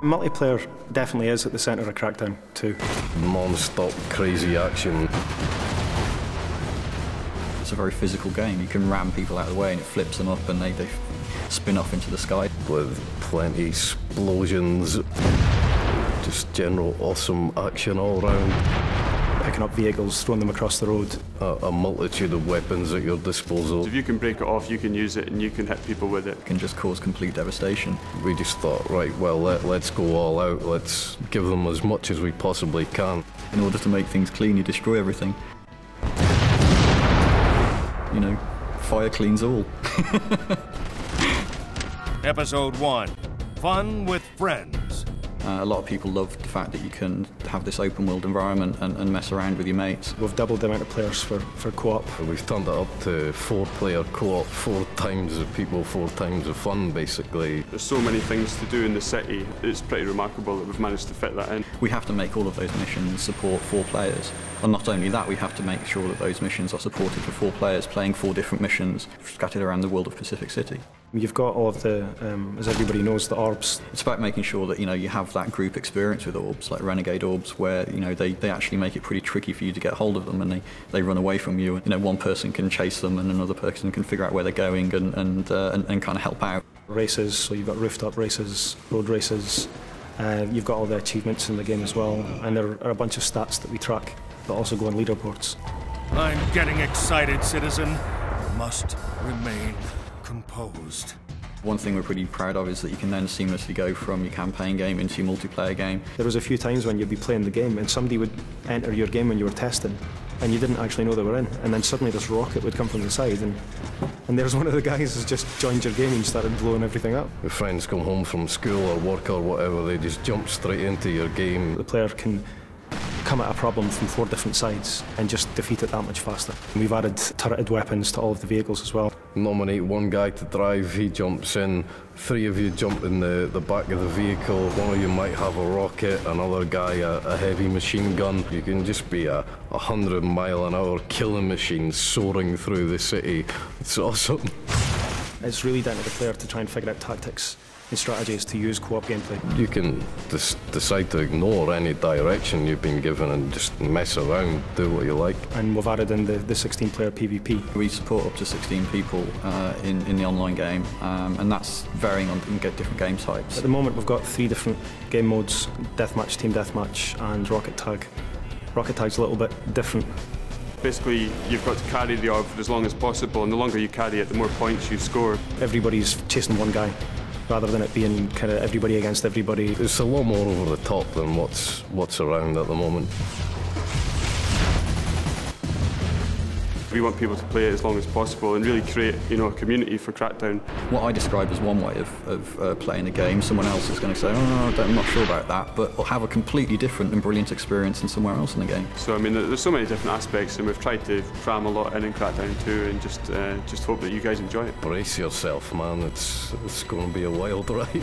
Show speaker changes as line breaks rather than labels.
Multiplayer definitely is at the centre of Crackdown 2.
Non-stop crazy action.
It's a very physical game. You can ram people out of the way and it flips them up and they spin off into the sky.
With plenty explosions. Just general awesome action all round.
Picking up vehicles, throwing them across the road.
A multitude of weapons at your disposal.
If you can break it off, you can use it and you can hit people with it.
It can just cause complete devastation.
We just thought, right, well, let's go all out. Let's give them as much as we possibly can.
In order to make things clean, you destroy everything. You know, fire cleans all.
Episode 1, Fun with Friends.
A lot of people love the fact that you can have this open world environment and mess around with your mates.
We've doubled the amount of players for co-op.
We've turned it up to 4-player co-op, 4 times the people, 4 times the fun, basically.
There's so many things to do in the city, it's pretty remarkable that we've managed to fit that in.
We have to make all of those missions support 4 players. And not only that, we have to make sure that those missions are supported for 4 players playing 4 different missions scattered around the world of Pacific City.
You've got all of the, as everybody knows, the orbs.
It's about making sure that, you know, you have that group experience with orbs, like Renegade orbs, where, you know, they actually make it pretty tricky for you to get hold of them and they run away from you. You know, one person can chase them and another person can figure out where they're going and kind of help out.
Races, so you've got rooftop races, road races. You've got all the achievements in the game as well, and there are a bunch of stats that we track that also go on leaderboards.
I'm getting excited, citizen. Must remain composed.
One thing we're pretty proud of is that you can then seamlessly go from your campaign game into your multiplayer game.
There was a few times when you'd be playing the game and somebody would enter your game when you were testing and you didn't actually know they were in, and then suddenly this rocket would come from the side and there's one of the guys who's just joined your game and started blowing everything up.
If friends come home from school or work or whatever, they just jump straight into your game.
The player can come at a problem from 4 different sides and just defeat it that much faster. We've added turreted weapons to all of the vehicles as well.
Nominate one guy to drive, he jumps in, 3 of you jump in the back of the vehicle, one of you might have a rocket, another guy a heavy machine gun. You can just be a 100-mile-an-hour killing machine soaring through the city. It's awesome.
It's really down to the player to try and figure out tactics and strategies to use co-op gameplay.
You can decide to ignore any direction you've been given and just mess around, do what you like.
And we've added in the 16-player PvP.
We support up to 16 people in the online game, and that's varying on different game types.
At the moment we've got 3 different game modes: Deathmatch, Team Deathmatch and Rocket Tag. Rocket Tag's a little bit different.
Basically, you've got to carry the orb for as long as possible, and the longer you carry it, the more points you score.
Everybody's chasing one guy, rather than it being kind of everybody against everybody.
It's a lot more over the top than what's around at the moment.
We want people to play it as long as possible and really create, you know, a community for Crackdown.
What I describe as one way of playing a game, someone else is going to say, oh, I'm not sure about that, but will have a completely different and brilliant experience than somewhere else in the game.
So I mean, there's so many different aspects, and we've tried to cram a lot in Crackdown 2 and just hope that you guys enjoy it.
Brace yourself, man. It's going to be a wild ride.